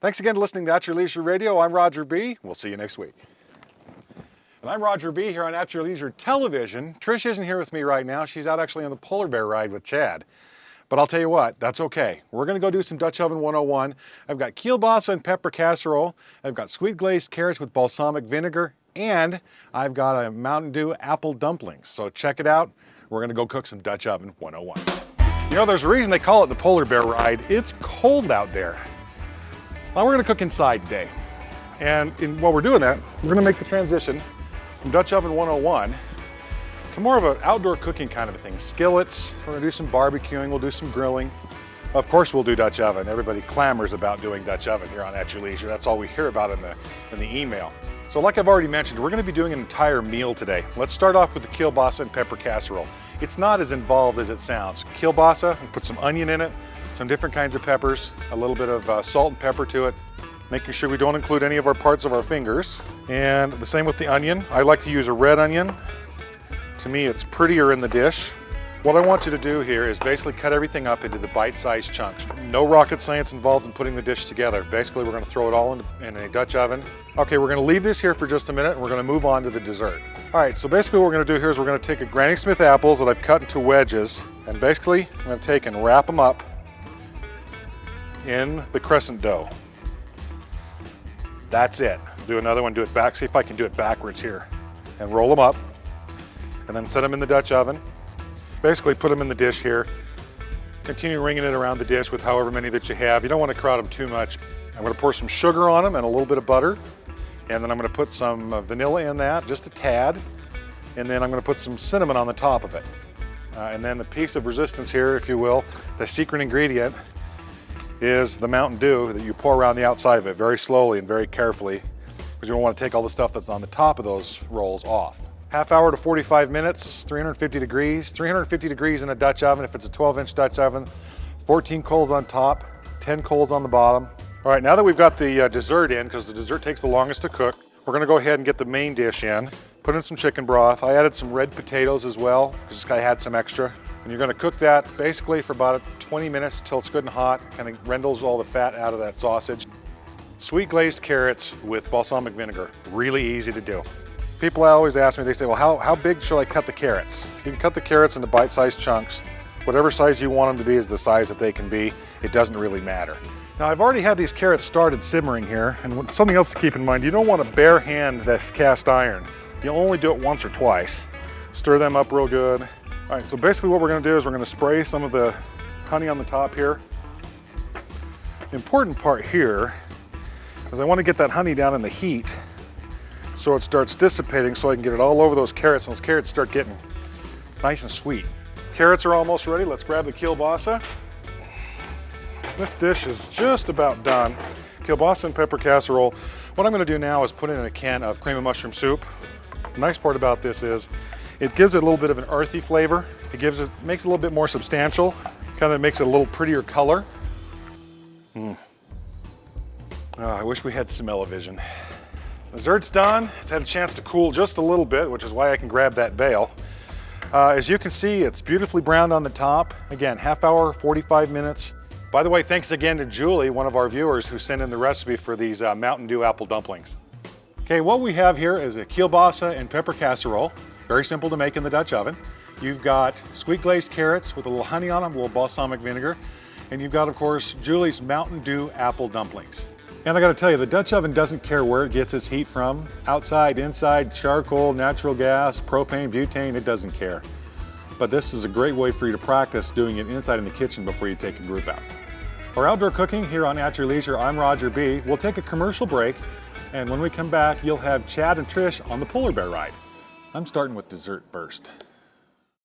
Thanks again for listening to At Your Leisure Radio. I'm Roger B. We'll see you next week. And I'm Roger B. here on At Your Leisure Television. Trish isn't here with me right now. She's out actually on the polar bear ride with Chad. But I'll tell you what, that's okay. We're going to go do some Dutch Oven 101. I've got kielbasa and pepper casserole. I've got sweet glazed carrots with balsamic vinegar. And I've got a Mountain Dew apple dumplings. So check it out. We're going to go cook some Dutch Oven 101. You know, there's a reason they call it the polar bear ride. It's cold out there. Now we're going to cook inside today. And while we're doing that, we're going to make the transition from Dutch Oven 101 to more of an outdoor cooking kind of a thing. Skillets, we're going to do some barbecuing, we'll do some grilling. Of course we'll do Dutch oven. Everybody clamors about doing Dutch oven here on At Your Leisure. That's all we hear about in the email. So like I've already mentioned, we're going to be doing an entire meal today. Let's start off with the kielbasa and pepper casserole. It's not as involved as it sounds. Kielbasa, we put some onion in it, some different kinds of peppers, a little bit of salt and pepper to it, making sure we don't include any of our parts of our fingers. And the same with the onion. I like to use a red onion. To me, it's prettier in the dish. What I want you to do here is basically cut everything up into the bite-sized chunks. No rocket science involved in putting the dish together. Basically, we're going to throw it all in a Dutch oven. Okay, we're going to leave this here for just a minute and we're going to move on to the dessert. All right, so basically what we're going to do here is we're going to take a Granny Smith apples that I've cut into wedges, and basically I'm going to take and wrap them up in the crescent dough. That's it. Do another one, do it back. See if I can do it backwards here. And roll them up, and then set them in the Dutch oven. Basically put them in the dish here. Continue wringing it around the dish with however many that you have. You don't want to crowd them too much. I'm going to pour some sugar on them and a little bit of butter. And then I'm going to put some vanilla in that, just a tad. And then I'm going to put some cinnamon on the top of it. And then the piece of resistance here, if you will, the secret ingredient is the Mountain Dew that you pour around the outside of it very slowly and very carefully, because you don't want to take all the stuff that's on the top of those rolls off. Half hour to 45 minutes, 350 degrees. 350 degrees in a Dutch oven if it's a 12-inch Dutch oven. 14 coals on top, 10 coals on the bottom. All right, now that we've got the dessert in, because the dessert takes the longest to cook, we're gonna go ahead and get the main dish in. Put in some chicken broth. I added some red potatoes as well, because I had some extra. And you're gonna cook that basically for about 20 minutes till it's good and hot, kind of rendles all the fat out of that sausage. Sweet glazed carrots with balsamic vinegar, really easy to do. People always ask me, they say, well, how big should I cut the carrots? You can cut the carrots into bite-sized chunks. Whatever size you want them to be is the size that they can be. It doesn't really matter. Now, I've already had these carrots started simmering here, and something else to keep in mind, you don't want to bare hand this cast iron. You'll only do it once or twice. Stir them up real good. All right, so basically what we're gonna do is we're gonna spray some of the honey on the top here. The important part here is I want to get that honey down in the heat so it starts dissipating, so I can get it all over those carrots, and those carrots start getting nice and sweet. Carrots are almost ready. Let's grab the kielbasa. This dish is just about done. Kielbasa and pepper casserole. What I'm going to do now is put in a can of cream of mushroom soup. The nice part about this is it gives it a little bit of an earthy flavor. Makes it a little bit more substantial. Kind of makes it a little prettier color. Oh, I wish we had smell-o-vision. Dessert's done. It's had a chance to cool just a little bit, which is why I can grab that bail. As you can see, it's beautifully browned on the top. Again, half hour, 45 minutes. By the way, thanks again to Julie, one of our viewers, who sent in the recipe for these Mountain Dew apple dumplings. Okay, what we have here is a kielbasa and pepper casserole. Very simple to make in the Dutch oven. You've got sweet glazed carrots with a little honey on them, a little balsamic vinegar. And you've got, of course, Julie's Mountain Dew apple dumplings. And I gotta tell you, the Dutch oven doesn't care where it gets its heat from. Outside, inside, charcoal, natural gas, propane, butane, it doesn't care. But this is a great way for you to practice doing it inside in the kitchen before you take a group out. For outdoor cooking here on At Your Leisure, I'm Roger B. We'll take a commercial break, and when we come back, you'll have Chad and Trish on the polar bear ride. I'm starting with dessert first.